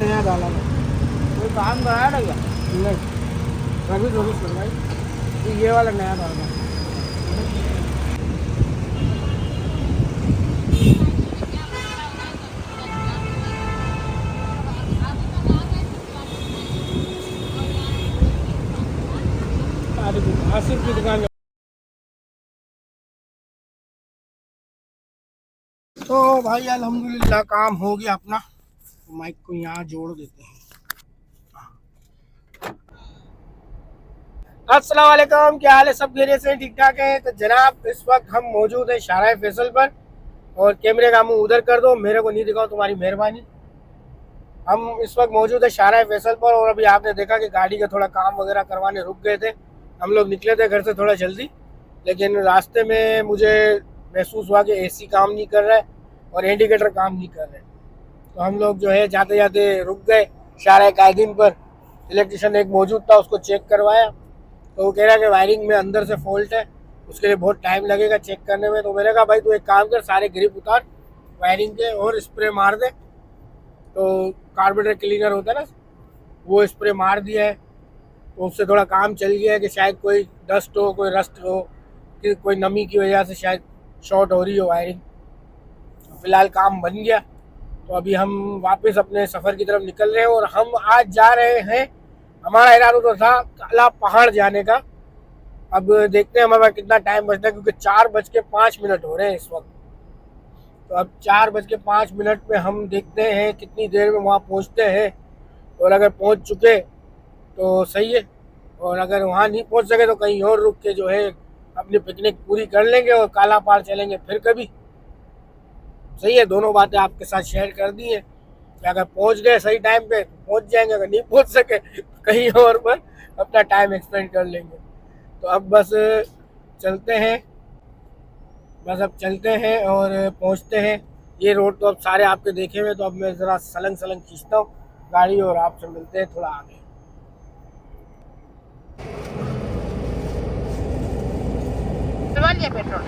नया डाला था। कोई काम कराया था क्या? नहीं, सर्विस वर्विस करवाई तो ये वाला नया डाला। आसिफ की दुकान। तो भाई अल्हम्दुलिल्लाह काम हो गया अपना। तो माइक को यहाँ जोड़ देते हैं। अस्सलाम वालेकुम, क्या हाल है? सब खैरियत से ठीक ठाक है? तो जनाब इस वक्त हम मौजूद हैं शाहराह फैसल पर। और कैमरे का मुंह उधर कर दो, मेरे को नहीं दिखाओ, तुम्हारी मेहरबानी। हम इस वक्त मौजूद है शाहराह फैसल पर और अभी आपने देखा कि गाड़ी का थोड़ा काम वगैरह करवाने रुक गए थे। हम लोग निकले थे घर से थोड़ा जल्दी, लेकिन रास्ते में मुझे महसूस हुआ कि एसी काम नहीं कर रहा है और इंडिकेटर काम नहीं कर रहे। तो हम लोग जो है जाते जाते रुक गए शाहराह कायदीन पर। इलेक्ट्रिशियन एक मौजूद था, उसको चेक करवाया तो वो कह रहा है कि वायरिंग में अंदर से फॉल्ट है, उसके लिए बहुत टाइम लगेगा चेक करने में। तो मैंने कहा भाई तू एक काम कर, सारे ग्रिप उतार वायरिंग के और स्प्रे मार दे। तो कार्बोरेटर क्लीनर होता है ना, वो स्प्रे मार दिया है। तो उससे थोड़ा काम चल गया है कि शायद कोई डस्ट हो, कोई रस्ट हो, कि कोई नमी की वजह से शायद शॉर्ट हो रही हो वायरिंग। फिलहाल काम बन गया। तो अभी हम वापस अपने सफ़र की तरफ निकल रहे हैं और हम आज जा रहे हैं। हमारा इरादा तो था काला पहाड़ जाने का। अब देखते हैं हमारे पास कितना टाइम बचता है, क्योंकि 4:05 हो रहे हैं इस वक्त। तो अब 4:05 में हम देखते हैं कितनी देर में वहाँ पहुँचते हैं। और अगर पहुँच चुके तो सही है, और अगर वहाँ नहीं पहुँच सके तो कहीं और रुक के जो है अपनी पिकनिक पूरी कर लेंगे और काला पहाड़ चलेंगे फिर कभी। सही है, दोनों बातें आपके साथ शेयर कर दी है कि अगर पहुँच गए सही टाइम पे तो पहुँच जाएंगे, अगर नहीं पहुँच सके तो कहीं और पर अपना टाइम एक्सपेंड कर लेंगे। तो अब बस चलते हैं, अब चलते हैं और पहुंचते हैं। ये रोड तो अब सारे आपके देखे हुए, तो अब मैं ज़रा सलंग सलंग खींचता हूँ गाड़ी और आपसे मिलते हैं थोड़ा आगे। डलवा लिया पेट्रोल?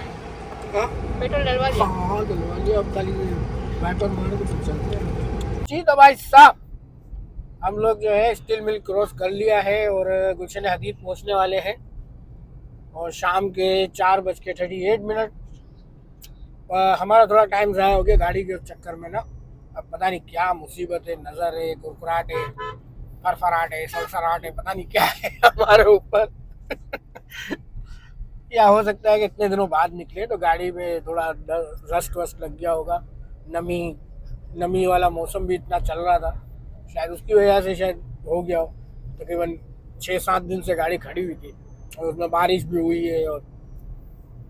हाँ पेट्रोल डलवा लिया? हाँ डलवा लिया, अब खाली वाइपर मारो तो फिर चलते हैं जी। तो भाई साहब हम लोग जो है स्टील मिल क्रॉस कर लिया है और गुलशन हदीद पहुँचने वाले हैं। और शाम के 4:38। हमारा थोड़ा टाइम ज़ाया हो गया गाड़ी के चक्कर में ना। अब पता नहीं क्या मुसीबत है, नज़र है, कुरकुराट है, फरफराट है, सरसराट है, पता नहीं क्या है हमारे ऊपर या हो सकता है कि इतने दिनों बाद निकले तो गाड़ी में थोड़ा रस्ट वस्ट लग गया होगा। नमी नमी वाला मौसम भी इतना चल रहा था, शायद उसकी वजह से शायद हो गया हो। तकरीबन 6-7 दिन से गाड़ी खड़ी हुई थी और उसमें बारिश भी हुई है और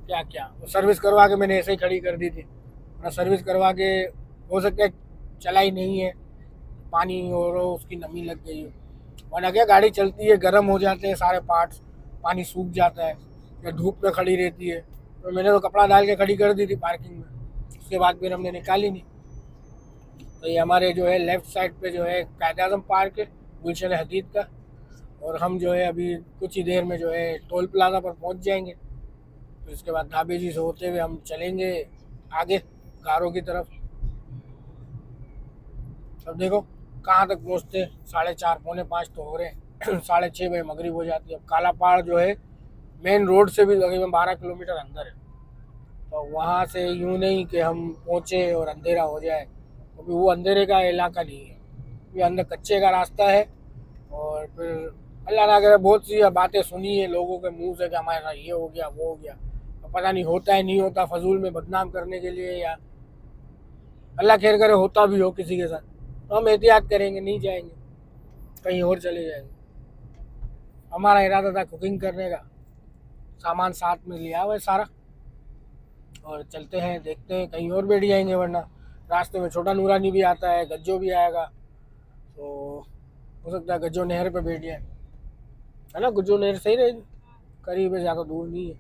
क्या क्या। वो सर्विस करवा के मैंने ऐसे ही खड़ी कर दी थी, और सर्विस करवा के हो सकता है चला ही नहीं है, पानी और उसकी नमी लग गई हो। वरना क्या गाड़ी चलती है, गर्म हो जाते हैं सारे पार्ट्स, पानी सूख जाता है या धूप में खड़ी रहती है। तो मैंने तो कपड़ा डाल के खड़ी कर दी थी पार्किंग में, उसके बाद फिर हमने निकाली नहीं। तो ये हमारे जो है लेफ़्ट साइड पे जो है कायद-ए-आज़म पार्क है गुलशन हदीद का। और हम जो है अभी कुछ ही देर में जो है टोल प्लाजा पर पहुंच जाएंगे। फिर इसके बाद ढाबे जी से होते हुए हम चलेंगे आगे गारों की तरफ। अब देखो कहाँ तक पहुँचते, 4:30 4:45 तो हो रहे हैं 6:30 बजे मगरिब हो जाती है। अब काला पहाड़ जो है मेन रोड से भी तकरीबन 12 किलोमीटर अंदर है। तो वहाँ से यूँ नहीं कि हम पहुँचे और अंधेरा हो जाए, क्योंकि वो अंधेरे का इलाका नहीं है, ये अंदर कच्चे का रास्ता है। और फिर अल्लाह ना करे बहुत सी बातें सुनी है लोगों के मुंह से कि हमारे साथ ये हो गया वो हो गया, तो पता नहीं होता है नहीं होता, फजूल में बदनाम करने के लिए, या अल्लाह खैर करे होता भी हो किसी के साथ। तो हम एहतियात करेंगे, नहीं जाएंगे, कहीं और चले जाएंगे। हमारा इरादा था कुकिंग करने का, सामान साथ में लिया हुआ है सारा, और चलते हैं देखते हैं कहीं और बैठ जाएंगे। वरना रास्ते में छोटा नूरानी भी आता है, गज्जो भी आएगा, तो हो सकता है गज्जो नहर पे बैठ जाए, है ना। गज्जो नहर सही रहेगी, करीब है, ज़्यादा दूर नहीं है।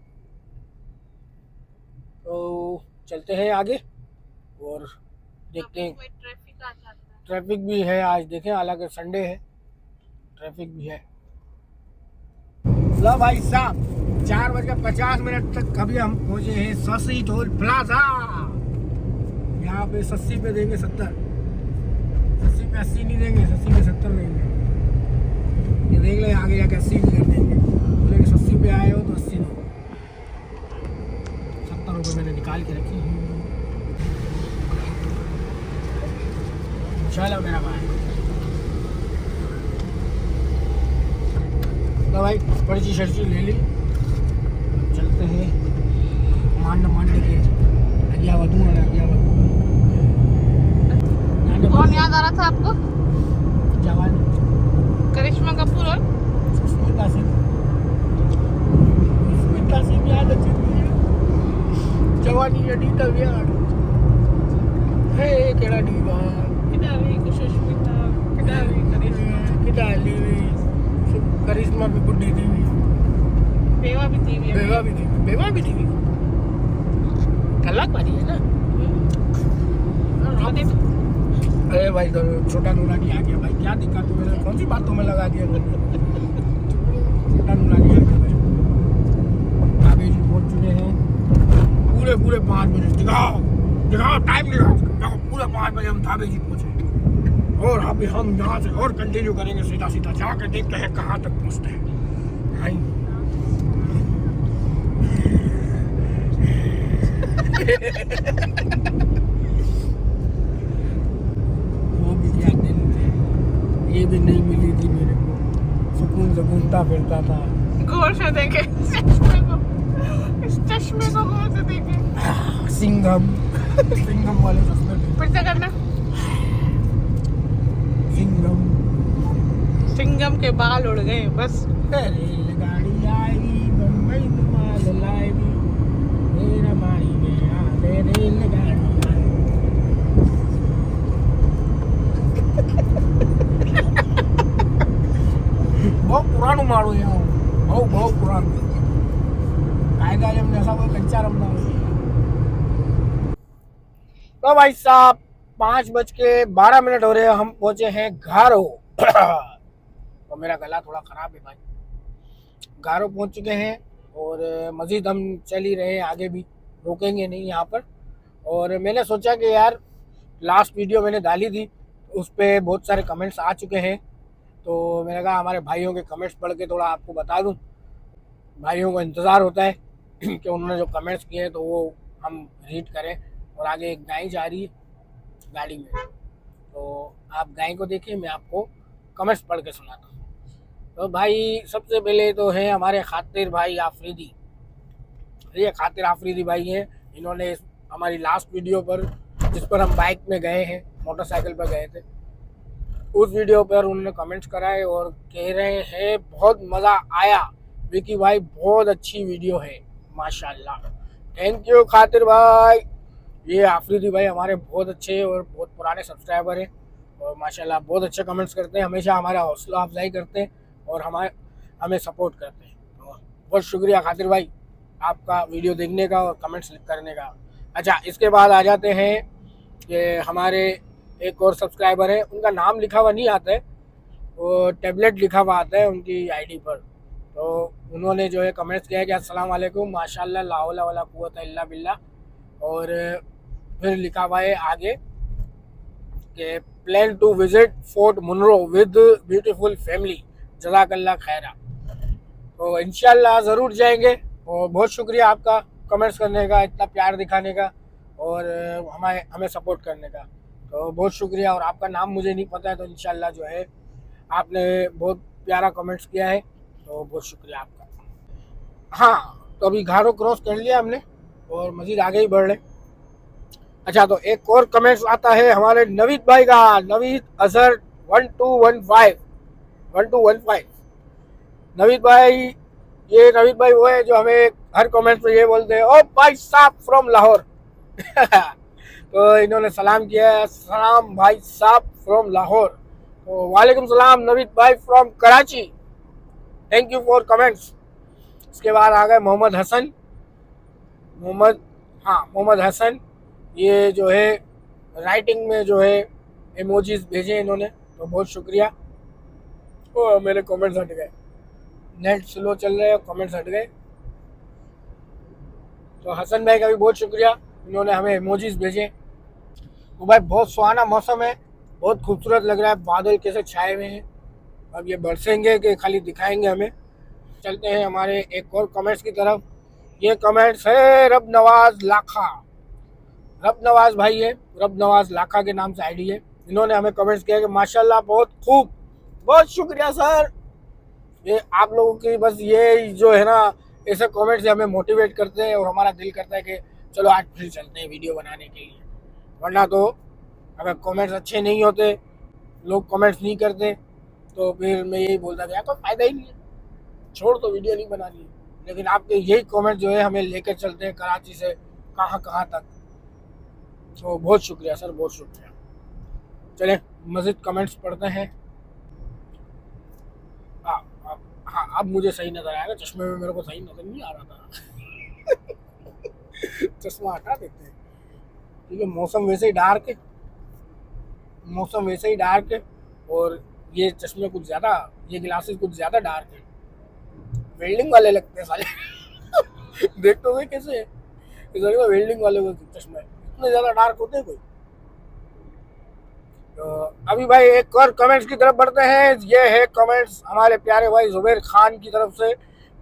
तो चलते हैं आगे और देखते हैं। ट्रैफिक आ जाता है। ट्रैफिक भी है आज, देखें, हालांकि संडे है, ट्रैफिक भी है। लो भाई साहब 4:50 तक अभी हम पहुंचे हैं ससी टोल प्लाजा। यहाँ पे 80 पे देंगे 70, 80 पे 80 नहीं देंगे, चलो मेरा भाई, तो भाई पर्ची शर्ची ले ली, चलते हैं मांड के अगिया वधू और अगिया वधू। कौन याद आ रहा था आपको? जवान करिश्मा कपूर और सुष्मिता सिंह याद अच्छी जवानी अड़ी तवियाड़ हे केड़ा दीवा किडावी सुष्मिता किडावी करिश्मा किडाली करिश्मा भी बुढ़ी थी, बेवा भी थी बेवा भी थी तलाक वाली है ना। रोने भी अरे भाई तो छोटा नूरानी आ गया भाई, क्या दिक्कत है मेरे, कौन सी बातों में लगा दिया छोटा नूरानी आ गया भाई। अभी जी पहुंच चुके हैं पूरे 5 बजे, दिखाओ टाइम दिखाओ, पूरे 5 बजे हम धाबे जी पहुंचे और अभी हम यहाँ से और कंटिन्यू करेंगे सीधा जाकर देखते हैं कहाँ तक पहुँचते हैं भाई। वो भी क्या दिन थे, ये भी नहीं मिली थी मेरे को, सुकून से घूमता फिरता था। गौर से देखे इस चश्मे को गौर से देखे। सिंघम वाले चश्मे थे, फिर से करना। सिंघम के बाल उड़ गए बस। रेलगाड़ी आई बम्बई में माल लाई, मेरा मारी में आते रेलगाड़ी आई। बहुत पुरानो मारो यहाँ, बहुत पुरानो कायदा एમને ऐसा कोई कच्चा रमना। तो भाई साहब 5:12 हो रहे हैं, हम पहुंचे हैं घारो। तो मेरा गला थोड़ा खराब है भाई, घारो पहुंच चुके हैं और मज़ीद हम चल ही रहे हैं, आगे भी रोकेंगे नहीं यहाँ पर। और मैंने सोचा कि यार लास्ट वीडियो मैंने डाली थी, उस पर बहुत सारे कमेंट्स आ चुके हैं, तो मैंने कहा हमारे भाइयों के कमेंट्स पढ़ के थोड़ा आपको बता दूं। भाइयों को इंतज़ार होता है कि उन्होंने जो कमेंट्स किए हैं तो वो हम रीड करें। और आगे एक गाय जा रही है गाड़ी में, तो आप गाय को देखिए, मैं आपको कमेंट्स पढ़ के सुनाता हूँ। तो भाई सबसे पहले तो है हमारे खातिर भाई आफरीदी, ये खातिर आफरीदी भाई हैं। इन्होंने हमारी लास्ट वीडियो पर, जिस पर हम बाइक में गए हैं, मोटरसाइकिल पर गए थे, उस वीडियो पर उन्होंने कमेंट्स कराए और कह रहे हैं बहुत मज़ा आया विकी भाई, बहुत अच्छी वीडियो है माशाल्लाह। थैंक यू खातिर भाई। ये आफरीदी भाई हमारे बहुत अच्छे और बहुत पुराने सब्सक्राइबर हैं और माशाल्लाह बहुत अच्छे कमेंट्स करते हैं, हमेशा हमारा हौसला अफजाई करते हैं और हमें सपोर्ट करते हैं। तो बहुत शुक्रिया खातिर भाई आपका वीडियो देखने का और कमेंट्स करने का। अच्छा, इसके बाद आ जाते हैं कि हमारे एक और सब्सक्राइबर है, उनका नाम लिखा हुआ नहीं आता है, वो टैबलेट लिखा हुआ आता है उनकी आईडी पर। तो उन्होंने जो है कमेंट्स किया है कि अस्सलाम वालेकुम माशाल्लाह ला हौला वला कुव्वता इल्ला बिल्लाह, और फिर लिखा हुआ है आगे कि plan to visit fort Munro with beautiful family, जज़ाकल्लाह खैरा। तो इंशाल्लाह ज़रूर जाएंगे और बहुत शुक्रिया आपका कमेंट्स करने का, इतना प्यार दिखाने का और हमें सपोर्ट करने का, तो बहुत शुक्रिया। और आपका नाम मुझे नहीं पता है, तो इंशाल्लाह जो है आपने बहुत प्यारा कमेंट्स किया है, तो बहुत शुक्रिया आपका। हाँ, तो अभी घारो क्रॉस कर लिया हमने और मज़ीद आगे ही बढ़ रहे। अच्छा, तो एक और कमेंट्स आता है हमारे नवीद भाई का, नवीद अजहर 1215। नवीद भाई, ये नवीद भाई वो है जो हमें हर कमेंट में ये बोलते हैं ओ भाई साहब फ्रॉम लाहौर। तो इन्होंने सलाम किया है, सलाम भाई साहब फ्रॉम लाहौर। तो वालेकुम सलाम नवीद भाई from Karachi, thank you for comments. इसके बाद आ गए मोहम्मद हसन, ये जो है राइटिंग में जो है इमोजीज भेजे इन्होंने, तो बहुत शुक्रिया। ओ मेरे कमेंट्स हट गए, नेट स्लो चल रहे हैं, कमेंट्स हट गए। तो हसन भाई का भी बहुत शुक्रिया, इन्होंने हमें इमोजीज भेजे। तो भाई बहुत सुहाना मौसम है, बहुत खूबसूरत लग रहा है, बादल कैसे छाए हुए हैं, अब ये बरसेंगे कि खाली दिखाएंगे हमें। चलते हैं हमारे एक और कमेंट्स की तरफ। ये कमेंट्स है रब नवाज लाखा, रब नवाज भाई है, रब नवाज लाखा के नाम से आईडी है। इन्होंने हमें कमेंट्स किया कि माशाल्लाह बहुत खूब। बहुत शुक्रिया सर। ये आप लोगों की बस ये जो है ना, ऐसे कमेंट्स से हमें मोटिवेट करते हैं और हमारा दिल करता है कि चलो आज फिर चलते हैं वीडियो बनाने के लिए। वरना तो अगर कमेंट्स अच्छे नहीं होते, लोग कमेंट्स नहीं करते, तो फिर मैं यही बोलता था कोई फायदा ही नहीं है, छोड़ तो वीडियो नहीं बनानी है। लेकिन आपके यही कमेंट जो है हमें लेकर चलते हैं कराची से कहाँ कहाँ तक। तो बहुत शुक्रिया सर, बहुत शुक्रिया। चलें मज़ीद कमेंट्स पढ़ते हैं। हाँ हाँ, अब मुझे सही नज़र आएगा। चश्मे में मेरे को सही नज़र नहीं आ रहा था। चश्मा हटा देते हैं क्योंकि मौसम वैसे ही डार्क है, मौसम वैसे ही डार्क है और ये चश्मे कुछ ज़्यादा, ये ग्लासेस कुछ ज़्यादा डार्क है, वेल्डिंग वाले लगते हैं साले। देखते हुए कैसे है, वेल्डिंग वाले चश्मे इतने ज़्यादा डार्क होते हैं कोई। तो अभी भाई एक और कमेंट्स की तरफ बढ़ते हैं। ये है कमेंट्स हमारे प्यारे भाई जुबैर खान की तरफ से।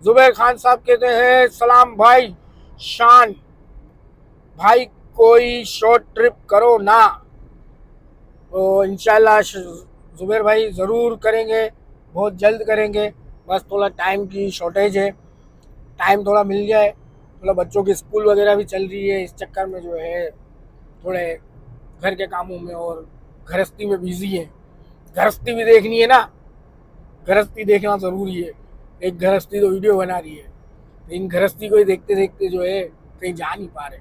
जुबैर खान साहब कहते हैं सलाम भाई शान भाई, कोई शॉर्ट ट्रिप करो ना। तो इंशाल्लाह जुबैर भाई ज़रूर करेंगे, बहुत जल्द करेंगे। बस थोड़ा टाइम की शॉर्टेज है, टाइम थोड़ा मिल जाए। थोड़ा बच्चों की स्कूल वगैरह भी चल रही है, इस चक्कर में जो है थोड़े घर के कामों में और गृहस्थी में बिजी है। गृहस्थी भी देखनी है ना, गृहस्थी देखना ज़रूरी है। एक गृहस्थी तो वीडियो बना रही है, इन गृहस्थी को ही देखते देखते जो है कहीं जा नहीं पा रहे।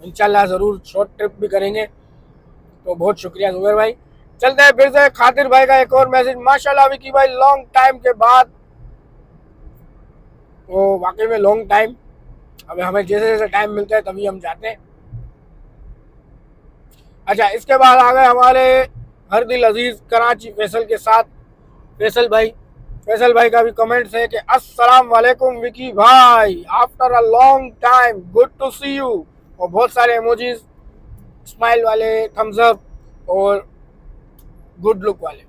इंशाल्लाह ज़रूर शॉर्ट ट्रिप भी करेंगे। तो बहुत शुक्रिया जुबैर भाई। चलते हैं फिर से खातिर भाई का एक और मैसेज। माशाल्लाह विकी भाई लॉन्ग टाइम के बाद, तो वाकई में लॉन्ग टाइम। अब हमें जैसे जैसे टाइम मिलता है तभी हम जाते हैं। अच्छा, इसके बाद आ गए हमारे हर दिल अजीज कराची फैसल के साथ फैसल भाई। फैसल भाई का भी कमेंट्स है कि अस्सलाम वालेकुम विकी भाई, after a long time good to see you, और बहुत सारे इमोजीज, स्माइल वाले, थम्स अप और गुड लुक वाले।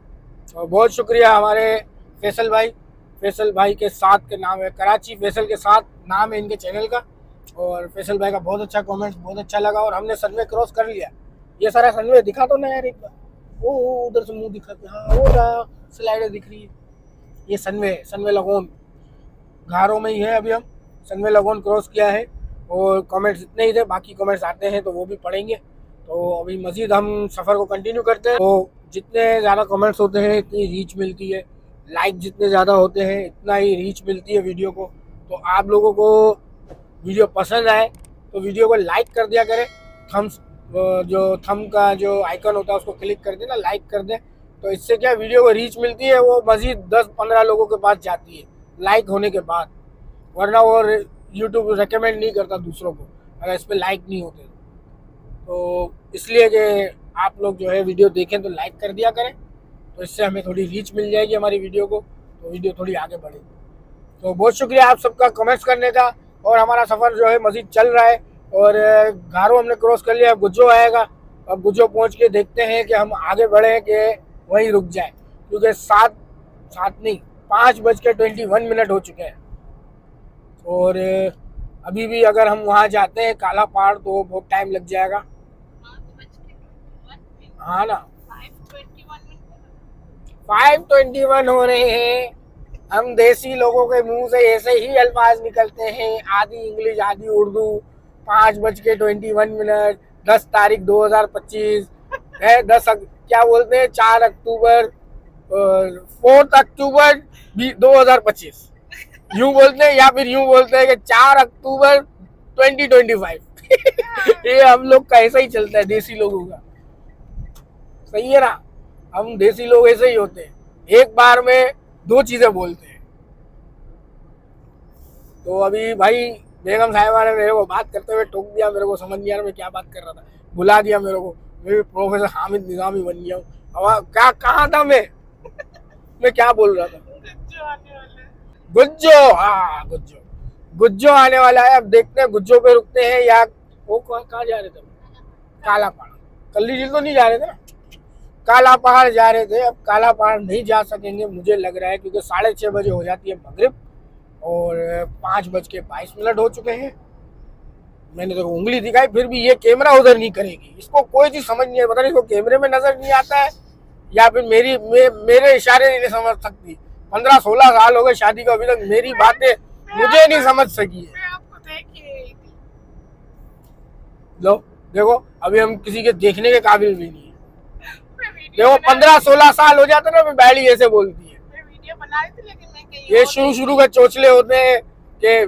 और बहुत शुक्रिया हमारे फैसल भाई। फैसल भाई के साथ के नाम है कराची फैसल के साथ नाम है इनके चैनल का। और फैसल भाई का बहुत अच्छा कमेंट्स, बहुत अच्छा लगा। और हमने सनवे क्रॉस कर लिया। ये सारा सनवे दिखा तो ना यार एक बार, वो उधर से मुंह दिखा के, हाँ वो रहा, स्लाइडर दिख रही है। ये सनवे लगोन घारों में ही है। अभी हम सनवे लगोन क्रॉस किया है। और कमेंट्स इतने ही थे, बाकी कमेंट्स आते हैं तो वो भी पढ़ेंगे। तो अभी मज़ीद हम सफ़र को कंटिन्यू करते हैं। तो जितने ज़्यादा कमेंट्स होते हैं इतनी रीच मिलती है, लाइक जितने ज़्यादा होते हैं इतना ही रीच मिलती है वीडियो को। तो आप लोगों को वीडियो पसंद आए तो वीडियो को लाइक कर दिया करें। थम्स जो थम का जो आइकन होता है उसको क्लिक कर देना, लाइक कर दें। तो इससे क्या वीडियो को रीच मिलती है, वो मज़ीद 10-15 लोगों के पास जाती है लाइक होने के बाद। वरना वो यूट्यूब रेकमेंड नहीं करता दूसरों को अगर इस पर लाइक नहीं होते। तो इसलिए कि आप लोग जो है वीडियो देखें तो लाइक कर दिया करें, तो इससे हमें थोड़ी रीच मिल जाएगी हमारी वीडियो को, तो वीडियो थोड़ी आगे बढ़ेगी। तो बहुत शुक्रिया आप सबका कमेंट्स करने का। और हमारा सफ़र जो है मज़ीद चल रहा है। और घारो हमने क्रॉस कर लिया, गुज्जो आएगा। अब गुज्जो पहुंच के देखते हैं कि हम आगे बढ़े कि वहीं रुक जाए, क्योंकि 5:21 हो चुके हैं। और अभी भी अगर हम वहाँ जाते हैं काला पहाड़ तो बहुत टाइम लग जाएगा। हाँ ना, 5:21 हो रहे हैं। हम देसी लोगों के मुंह से ऐसे ही अल्फाज निकलते हैं, आधी इंग्लिश आधी उर्दू। 5:21, 10 तारीख 2025 है। क्या बोलते हैं, 4 अक्टूबर, 4 अक्टूबर 2025 यूं बोलते हैं, या फिर यूं बोलते हैं कि 4 अक्टूबर 2025। ये हम लोग का ऐसा ही चलता है देसी लोगों का। सही है ना, हम देसी लोग ऐसे ही होते हैं, एक बार में 2 चीजें बोलते हैं। तो अभी भाई बेगम साहिबा ने मेरे को बात करते हुए टोक दिया, मेरे को समझ नहीं आ रहा मैं क्या बात कर रहा था, बुला दिया मेरे को। मैं भी प्रोफेसर हामिद निजामी बन गया हूँ। अब क्या कहा था मैं क्या बोल रहा था? गुज्जो, हाँ गुज्जो आने वाला है। अब देखते हैं गुज्जो पे रुकते हैं या वो कहाँ जा रहे थे? काला पहाड़। कल्ली झील तो नहीं जा रहे थे ना, काला पहाड़ जा रहे थे। अब काला पहाड़ नहीं जा सकेंगे मुझे लग रहा है, क्योंकि 6:30 बजे हो जाती है मगरिब और 5:22 हो चुके हैं। मैंने तो उंगली दिखाई, फिर भी ये कैमरा उधर नहीं करेगी। इसको कोई चीज समझ नहीं है, पता नहीं इसको कैमरे में नजर नहीं आता है या फिर मेरे इशारे नहीं समझ सकती। 15-16 साल हो गए शादी को, अभी तक मेरी बातें मुझे नहीं समझ सकी है। मैं आपको देख ही रही थी। लो देखो, अभी हम किसी के देखने के काबिल भी नहीं है। मैं वीडियो देखो 15-16 साल हो जाते ना, बैड़ी ऐसे बोलती है। मैं वीडियो बना रही थी, लेकिन मैं कहीं ये और शुरू के चोचले होते हैं कि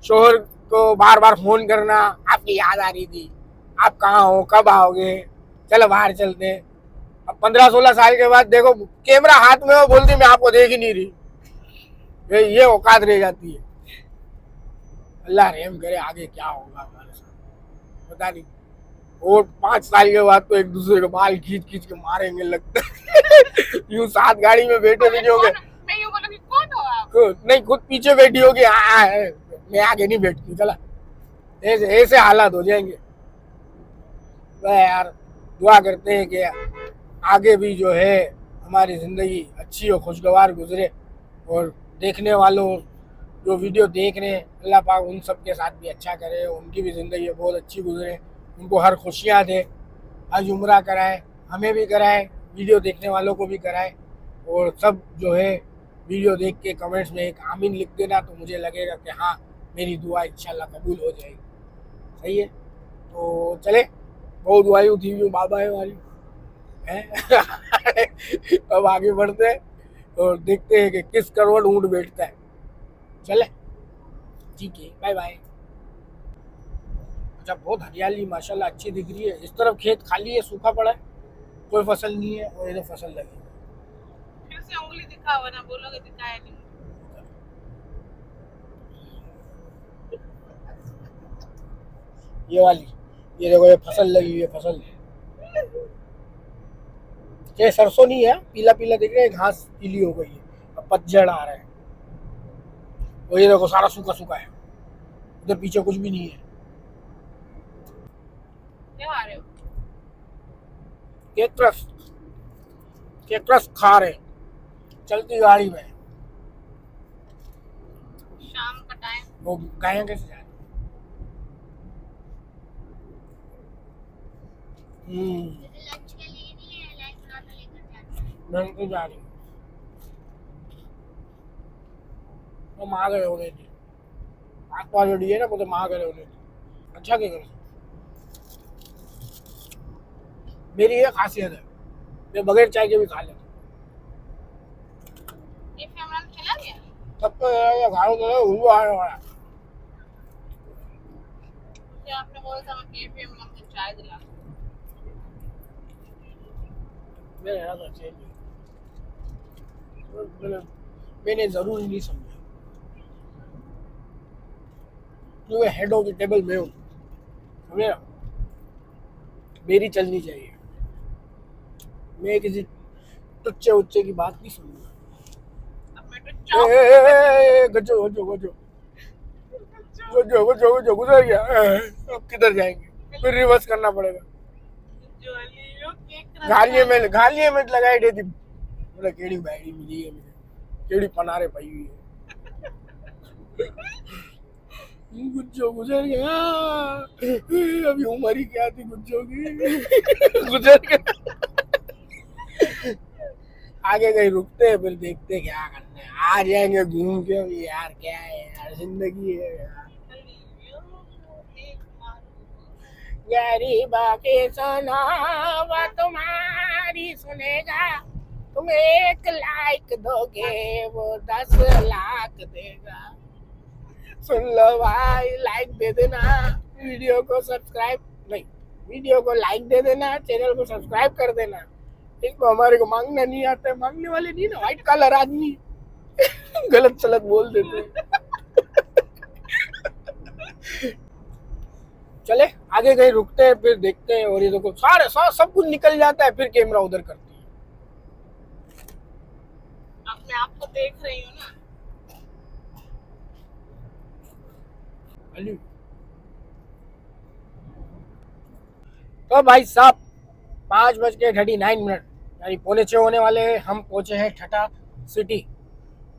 शोहर को बार बार फोन करना, आपकी याद आ रही थी, आप कहाँ हो, कब आओगे, चलो बाहर चलते हैं। अब 15-16 साल के बाद देखो कैमरा हाथ में हो, बोलती मैं आपको देख ही नहीं रही। ये औकात रह जाती है। अल्लाह रहम करे, आगे क्या होगा हमारे साथ पता नहीं। और 5 साल के बाद तो एक दूसरे के बाल खींच खींच के मारेंगे लगता है। यूं साथ गाड़ी में बैठे नहीं होंगे, मैं यूं बोलूंगी कौन हो आप? नहीं खुद पीछे बैठी होगी, मैं आगे नहीं बैठती, चला ऐसे ऐसे हालात हो जाएंगे। तो यार दुआ करते हैं कि आगे भी जो है हमारी ज़िंदगी अच्छी और खुशगवार गुजरे, और देखने वालों जो वीडियो देख रहे हैं अल्लाह पाक उन सब के साथ भी अच्छा करे, उनकी भी ज़िंदगी बहुत अच्छी गुजरे, उनको हर खुशियाँ दे, हज उम्रा कराए, हमें भी कराए, वीडियो देखने वालों को भी कराए। और सब जो है वीडियो देख के कमेंट्स में एक आमीन लिख देना, तो मुझे लगेगा कि हाँ मेरी दुआ इंशाल्लाह कबूल हो जाएगी। सही है, तो चले, बहुत दुआएं थी जो बाबा है हमारी है। अब आगे बढ़ते हैं और देखते हैं कि किस करवट ऊँट बैठता है। चले ठीक है, बाय बाय। अच्छा, बहुत हरियाली माशाल्लाह अच्छी दिख रही है। इस तरफ खेत खाली है, सूखा पड़ा है, कोई फसल नहीं है, और इधर फसल लगी है। फिर से उंगली दिखाओ ना, बोलोगे दिखाया नहीं। ये वाली, ये देखो, ये फसल लगी हुई है, फसल। ये सरसों नहीं है, पीला पीला दिख रहा है, घास पीली हो गई है, अब पतझड़ आ रहा है। और ये देखो सारा सूखा सूखा है, उधर पीछे कुछ भी नहीं है। क्या आ रहे हो? केकरस, केकरस खा रहे चलती गाड़ी में। शाम का टाइम, वो गायें कैसे जा रही? लंच के लिए नहीं है, लंच खाना लेकर जाना है। मैं तो जा रही हूँ, वो माँ गए होने थी, आस पास जो है ना, वो तो माँ गए होने थी। अच्छा क्या कर, मेरी ये खासियत है, मैं बगैर चाय के भी खा लेता। ये फैमिली चला गया। तब तो ये घाव तो हुआ आने वाला। मुझे आपने बोला था मैं कैफे में हमको चाय दिला। मेरे यहाँ तो चेंज मैंने जरूरी नहीं समझा, क्योंकि हेड ऑफ द टेबल मैं हूँ, समझे ना, मेरी चलनी चाहिए। मैं किसी टुच्चे उच्चे की बात नहीं सुनूंगा। अब मैं तो चाय गजो गजो गजो गजो गजो गजो गुजर गया, अब किधर जाएंगे, फिर रिवर्स करना पड़ेगा। जो लियो केक गालिए में लगाई देती, बोला केड़ी बैड़ी मिली है मुझे, केड़ी पनारे पई हुई है। गुज्जो गुजर गया, अभी उम्र ही क्या थी गुज्जो की। गुजर गया। आगे कहीं रुकते हैं, फिर देखते क्या करते हैं, आ जाएंगे घूम के। अभी यार क्या है यार, जिंदगी है यार। गरीबा के सुनावा तुम्हारी सुनेगा, तुम 1 लाइक दोगे वो 10 लाख देगा। सुन लो भाई, लाइक दे देना, वीडियो को सब्सक्राइब नहीं, वीडियो को लाइक दे देना, चैनल को सब्सक्राइब कर देना। इसको हमारे को मांगना नहीं आता है, मांगने वाले नहीं ना, व्हाइट कलर आदमी। गलत सलत बोल देते हैं। चले आगे कहीं रुकते हैं, फिर देखते हैं। और ये देखो सारे सब कुछ निकल जाता है, फिर कैमरा उधर करती है। अब मैं आपको देख रही हूँ ना। तो भाई साहब 5:39 यानी 5:45 होने वाले हैं। हम पहुंचे हैं ठटा सिटी,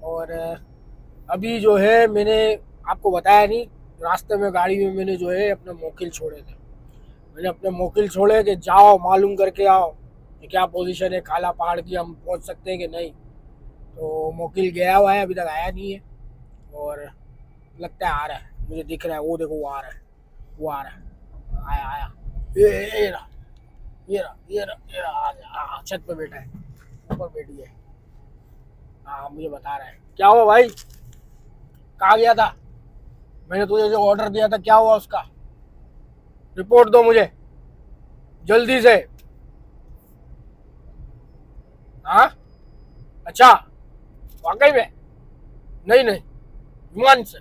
और अभी जो है मैंने आपको बताया नहीं रास्ते में गाड़ी में मैंने जो है अपने मोकिल छोड़े थे। मैंने अपने मोकिल छोड़े कि जाओ मालूम करके आओ कि क्या पोजीशन है काला पहाड़ की, हम पहुंच सकते हैं कि नहीं। तो मोकिल गया हुआ है, अभी तक आया नहीं है। और लगता है आ रहा है, मुझे दिख रहा है, वो देखो वो आ रहा है, वो आ रहा है, आया आया, ये रहा, ये रहा, ये रहा, ये रहा, आ गया, हाँ छत पे बैठा है, ऊपर बैठी है। हाँ मुझे बता रहा है। क्या हुआ भाई, कहाँ गया था? मैंने तुझे जो ऑर्डर दिया था क्या हुआ उसका? रिपोर्ट दो मुझे जल्दी से। हाँ अच्छा, वाकई में? नहीं नहीं, विमान से।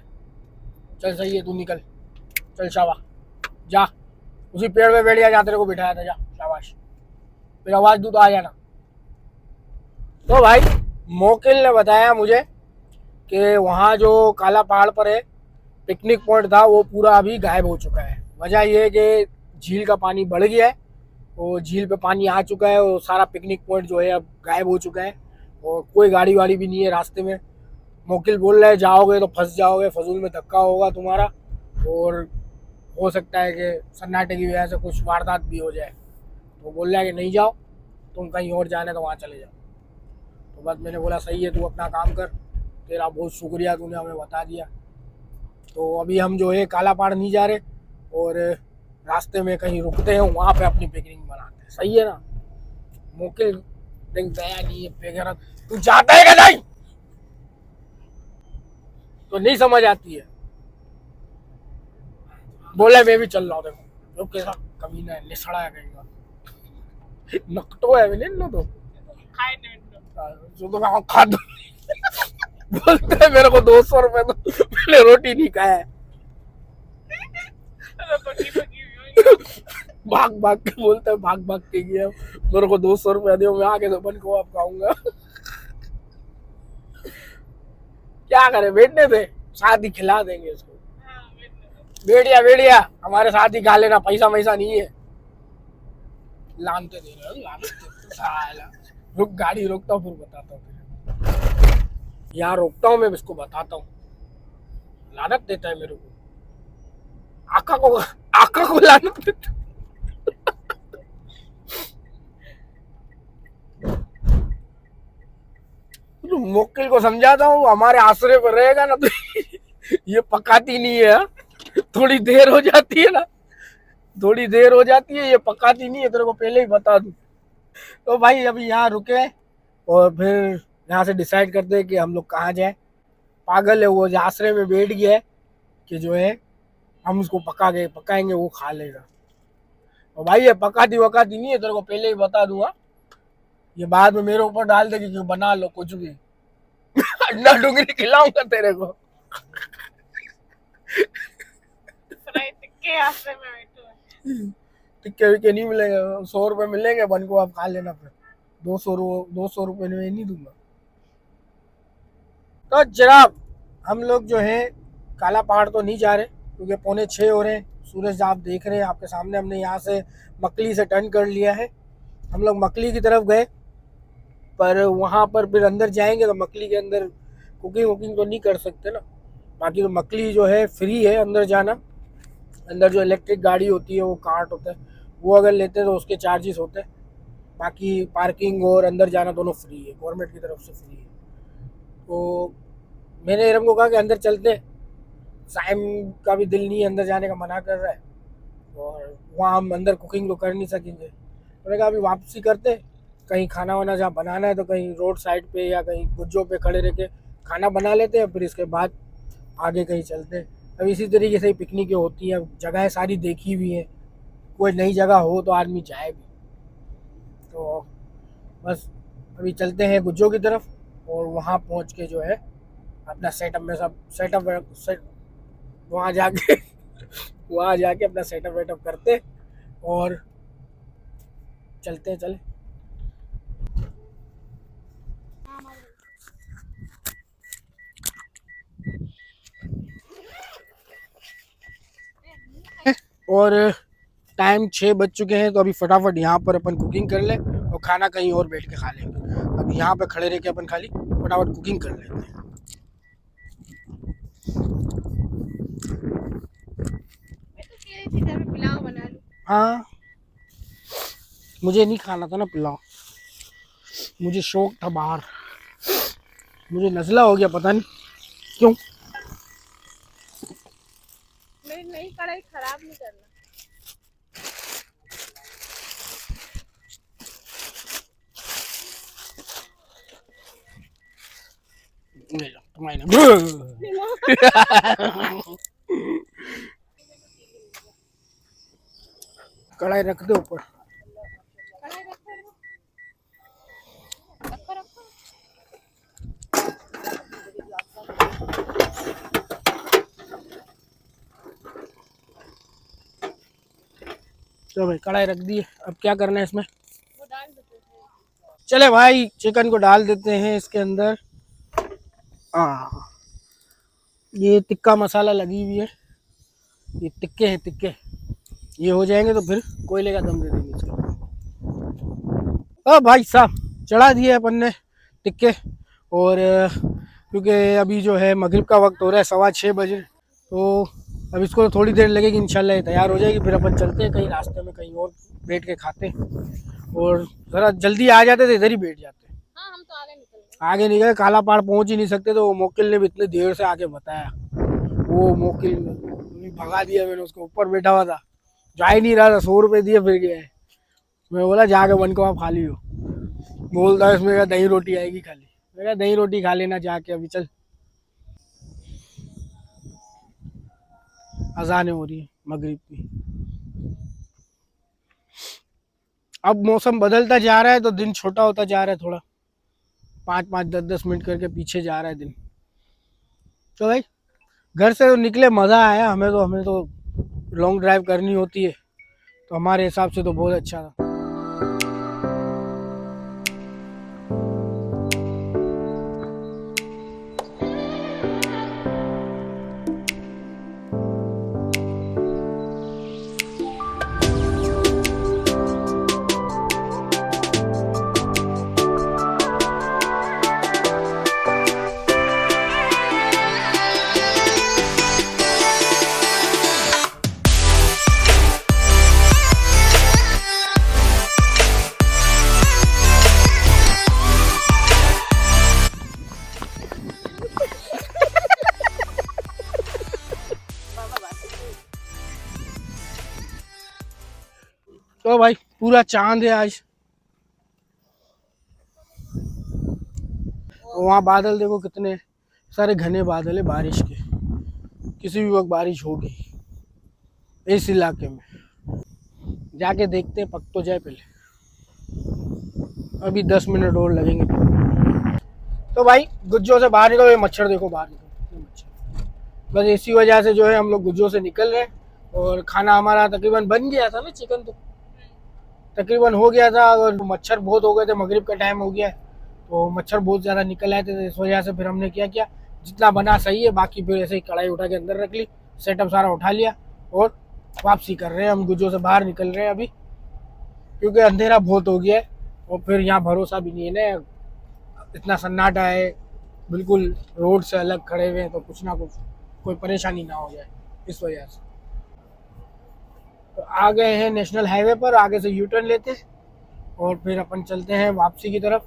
चल सही है, तू निकल, चल शाबाश, जा उसी पेड़ में बैठ गया जहाँ तेरे को बिठाया था, जा शाबाश। फिर आवाज दूँ तो आ जाना। तो भाई मोकिल ने बताया मुझे कि वहाँ जो काला पहाड़ पर है पिकनिक पॉइंट था, वो पूरा अभी गायब हो चुका है। वजह यह है कि झील का पानी बढ़ गया है, वो झील पे पानी आ चुका है, और सारा पिकनिक पॉइंट जो है अब गायब हो चुका है, और कोई गाड़ी वाड़ी भी नहीं है रास्ते में। मोकिल बोल रहे हैं जाओगे तो फंस जाओगे, फजूल में धक्का होगा तुम्हारा, और हो सकता है कि सन्नाटे की वजह से कुछ वारदात भी हो जाए। तो बोल रहा है कि नहीं जाओ, तुम कहीं और जाना है तो वहाँ चले जाओ। तो बस मैंने बोला सही है, तू अपना काम कर, तेरा बहुत शुक्रिया, तूने हमें बता दिया। तो अभी हम जो है काला पहाड़ नहीं जा रहे, और रास्ते में कहीं रुकते हैं, वहाँ पे अपनी पिकनिक बनाते हैं। सही है ना? मोकिल नहीं गया नहीं है बेगैरत, तू जाता है क्या नहीं? तो नहीं समझ आती है। बोले मैं भी चल रहा हूँ, देखो लोग कैसा कमीना है, निसड़ा है कहीं का, नकटो है मैंने लो तो खाए नहीं जो तो मैं खा दो। बोलते हैं मेरे को 200 रुपए तो मैंने रोटी नहीं खाया है। भाग भाग के बोलते हैं, भाग भाग के गया, मेरे को 200 रुपया दो, मैं आके तो बन को आप खाऊंगा। क्या करे, बैठने दे, साथ ही खिला देंगे इसको। बेड़िया बेड़िया हमारे साथ ही खा लेना, पैसा वैसा नहीं है। लानते दे रहे हो, लानते साला। रुक, गाड़ी रोकता हूँ फिर बताता हूँ। यहाँ रोकता हूँ मैं, इसको बताता हूँ। लानत देता है मेरे को, आका को लानत देता। तो मोकिल को समझाता हूँ, हमारे आसरे पर रहेगा ना तो ये पकाती नहीं है। थोड़ी देर हो जाती है ना, थोड़ी देर हो जाती है, ये पकाती नहीं है, तेरे को पहले ही बता दूं। तो भाई अभी यहाँ रुके, और फिर यहाँ से डिसाइड करते हैं कि हम लोग कहाँ जाए। पागल है वो, आसरे में बैठ गया है कि जो है हम उसको पकाएंगे, वो खा लेगा। और भाई ये पकाती वकाती नहीं है, तेरे को पहले ही बता दूंगा। ये बाद में मेरे ऊपर डाल देगी कि बना लो कुछ भी। अंडा डुंगरी खिलाऊंगा तेरे को। फ्राई टिक्के आसरे में बैठो है। टिक्के विक्के नहीं मिलेंगे, 100 रुपए मिलेंगे, बन को आप खा लेना। फिर 200 रुपए में नहीं दूंगा। तो जनाब हम लोग जो है काला पहाड़ तो नहीं जा रहे, क्योंकि 5:45 हो रहे हैं। सूरज आप देख रहे हैं आपके सामने, हमने यहाँ से मकली से टर्न कर लिया है। हम लोग मकली की तरफ गए, पर वहाँ पर फिर अंदर जाएंगे तो मकली के अंदर कुकिंग वुकिंग तो नहीं कर सकते ना। बाकी तो मकली जो है फ्री है अंदर जाना। अंदर जो इलेक्ट्रिक गाड़ी होती है, वो कार्ट होता है, वो अगर लेते हैं तो उसके चार्जेस होते हैं। बाकी पार्किंग और अंदर जाना दोनों फ्री है, गवर्नमेंट की तरफ से फ्री है। तो मैंने इरम को कहा कि अंदर चलते हैं, साइम का भी दिल नहीं है, अंदर जाने का मना कर रहा है, और वहाँ हम अंदर कुकिंग तो कर नहीं सकेंगे। मैंने कहा अभी वापसी करते, कहीं खाना वाना जहाँ बनाना है तो कहीं रोड साइड पे या कहीं गुज्जों पे खड़े रह के खाना बना लेते हैं, फिर इसके बाद आगे कहीं चलते हैं। अब इसी तरीके से ही पिकनिकें होती हैं, जगहें सारी देखी हुई हैं, कोई नई जगह हो तो आदमी जाए भी। तो बस अभी चलते हैं गुज्जों की तरफ, और वहाँ पहुँच के जो है अपना सेटअप वहाँ जाके वहाँ जाके अपना सेटअप वेटअप करते और चलते चले। और टाइम 6 बज चुके हैं, तो अभी फटाफट यहाँ पर अपन कुकिंग कर ले, और खाना कहीं और बैठ के खा लेंगे। अब यहाँ पे खड़े रह के अपन खाली फटाफट कुकिंग कर लेते हैं। हाँ, मुझे नहीं खाना था ना पुलाव, मुझे शौक था बाहर, मुझे नज़ला हो गया पता नहीं क्यों। मेरी नई कढ़ाई खराब नहीं करना। ले लो तुम्हारे कढ़ाई रख दो ऊपर। कढ़ाई रखो रखो। चलो भाई कढ़ाई रख दी है, अब क्या करना है इसमें? वो डाल देते हैं। चले भाई चिकन को डाल देते हैं इसके अंदर। हाँ, ये टिक्का मसाला लगी हुई है, ये टिक्के हैं टिक्के, ये हो जाएंगे तो फिर कोयले का दम दे देंगे इसको। ओ भाई साहब चढ़ा दिए अपन ने टिक्के, और क्योंकि अभी जो है मगरिब का वक्त हो रहा है 6:15 बजे, तो अब इसको थोड़ी देर लगेगी, इंशाल्लाह ये तैयार हो जाएगी, फिर अपन चलते हैं कहीं रास्ते में कहीं और बैठ के खाते हैं। और ज़रा जल्दी आ जाते तो इधर ही बैठ जाते। हाँ हम तो आगे निकल गए। आगे नहीं गए, काला पहाड़ पहुंच ही नहीं सकते, तो वो मोकिल ने भी इतनी देर से आके बताया, वो मोकिल भगा दिया मैंने उसको, ऊपर बैठा हुआ था, जा ही नहीं रहा था, 100 रुपये दिए फिर गया है। मैं बोला जाके वन को आप खा लियो, बोलता है इसमें दही रोटी आएगी खाली, मैं कहा दही रोटी खा लेना जाके, अभी चल। अजानें हो रही है मगरिब की। अब मौसम बदलता जा रहा है तो दिन छोटा होता जा रहा है, थोड़ा 5-5 10-10 मिनट करके पीछे जा रहा है दिन। तो भाई घर से तो निकले, मज़ा आया हमें तो लॉन्ग ड्राइव करनी होती है, तो हमारे हिसाब से तो बहुत अच्छा था। तो भाई पूरा चांद है आज, वहाँ बादल देखो कितने सारे घने बादल है बारिश के, किसी भी वक्त बारिश होगी इस इलाके में। जाके देखते हैं, पक तो जाए पहले, अभी 10 मिनट और लगेंगे। तो भाई गुज्जों से बाहर निकलो, ये मच्छर देखो बाहर निकलो कितने मच्छर, बस इसी वजह से जो है हम लोग गुज्जों से निकल रहे हैं। और खाना हमारा तकरीबन बन गया था ना, चिकन तो तकरीबन हो गया था, और मच्छर बहुत हो गए थे, मगरिब का टाइम हो गया है, तो मच्छर बहुत ज़्यादा निकल आए थे, तो इस वजह से फिर हमने क्या किया, जितना बना सही है, बाकी फिर ऐसे ही कढ़ाई उठा के अंदर रख ली, सेटअप सारा उठा लिया, और वापसी कर रहे हैं हम, गुज्जों से बाहर निकल रहे हैं अभी, क्योंकि अंधेरा बहुत हो गया है, और फिर यहाँ भरोसा भी नहीं है ना, इतना सन्नाटा है, बिल्कुल रोड से अलग खड़े हुए हैं, तो कुछ ना कुछ कोई परेशानी ना हो जाए इस वजह से। तो आ गए हैं नेशनल हाईवे पर, आगे से यू टर्न लेते हैं और फिर अपन चलते हैं वापसी की तरफ।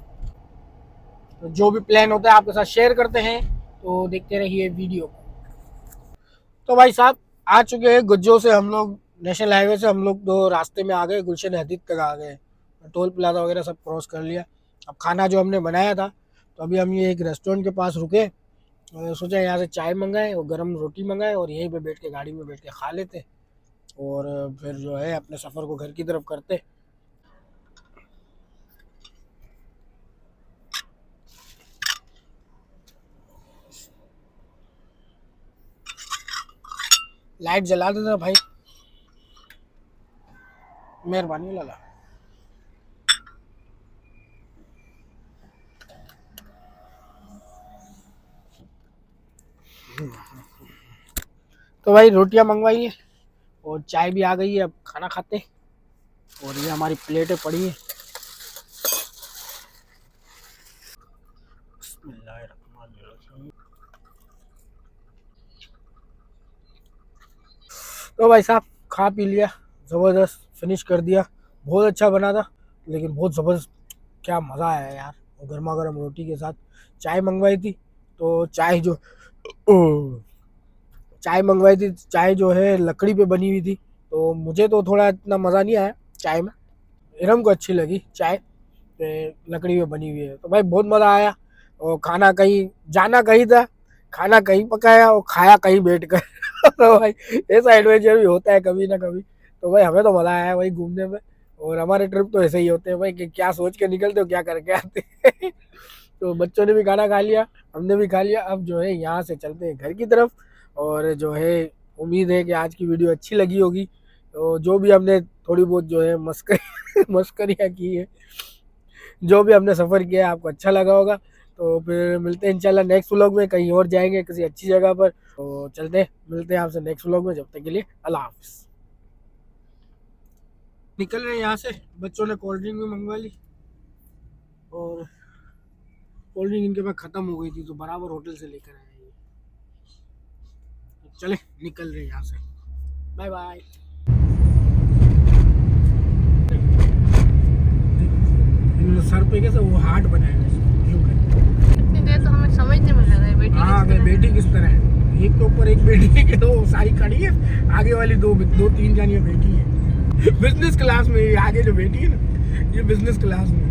तो जो भी प्लान होता है आपके साथ शेयर करते हैं, तो देखते रहिए वीडियो को। तो भाई साहब आ चुके हैं गुज्जो से हम लोग, नेशनल हाईवे से हम लोग दो रास्ते में आ गए, गुलशन हदीद तक आ गए, टोल प्लाजा वगैरह सब क्रॉस कर लिया। अब खाना जो हमने बनाया था, तो अभी हम ये एक रेस्टोरेंट के पास रुके, सोचा यहाँ से चाय मंगाए और गर्म रोटी मंगाए, और यहीं पे बैठ के गाड़ी में बैठ के खा लेते, और फिर जो है अपने सफ़र को घर की तरफ करते। लाइट जला देता भाई, मेहरबानी लाला। तो भाई रोटियां मंगवाई है और चाय भी आ गई है, अब खाना खाते हैं, और ये हमारी प्लेटें पड़ी हैं। तो भाई साहब खा पी लिया, ज़बरदस्त फिनिश कर दिया। बहुत अच्छा बना था, लेकिन बहुत ज़बरदस्त, क्या मज़ा आया यार। गर्मा गर्म रोटी के साथ चाय मंगवाई थी, तो चाय जो चाय मंगवाई थी, चाय जो है लकड़ी पे बनी हुई थी, तो मुझे तो थोड़ा इतना मज़ा नहीं आया चाय में। इरम को अच्छी लगी चाय, लकड़ी पे बनी हुई है। तो भाई बहुत मज़ा आया, और खाना कहीं जाना कहीं था, खाना कहीं पकाया और खाया कहीं बैठ कर तो भाई ऐसा एडवेंचर भी होता है कभी ना कभी। तो भाई हमें तो मज़ा आया भाई घूमने में, और हमारे ट्रिप तो ऐसे ही होते हैं भाई कि क्या सोच के निकलते हो क्या करके आते हैं। तो बच्चों ने भी खाना खा लिया, हमने भी खा लिया। अब जो है यहाँ से चलते हैं घर की तरफ, और जो है उम्मीद है कि आज की वीडियो अच्छी लगी होगी। तो जो भी हमने थोड़ी बहुत जो है मस्करियाँ की है, जो भी हमने सफ़र किया है, आपको अच्छा लगा होगा। तो फिर मिलते हैं इंशाल्लाह नेक्स्ट व्लॉग में, कहीं और जाएंगे किसी अच्छी जगह पर। तो चलते हैं, मिलते हैं आपसे नेक्स्ट व्लॉग में। जब तक के लिए अल्लाह हाफिज़। निकल रहे हैं यहाँ से, बच्चों ने कोल्ड ड्रिंक भी मंगवा ली, और कोल्ड ड्रिंक इनके पास ख़त्म हो गई थी, तो बराबर होटल से लेकर आए हैं ये। चले निकल रहे हैं यहाँ से, बाय बाय। सर पे कैसे वो हार्ट बनाए हैं इतनी देर तो हमें समझ नहीं मिल रहा है बेटी हाँ किस तरह है। बेटी किस तरह है, एक के ऊपर एक बेटी है, तो सारी खड़ी है, आगे वाली दो तीन जानियाँ बेटी है। बिजनेस क्लास में, आगे जो बेटी है ना, ये बिजनेस क्लास में।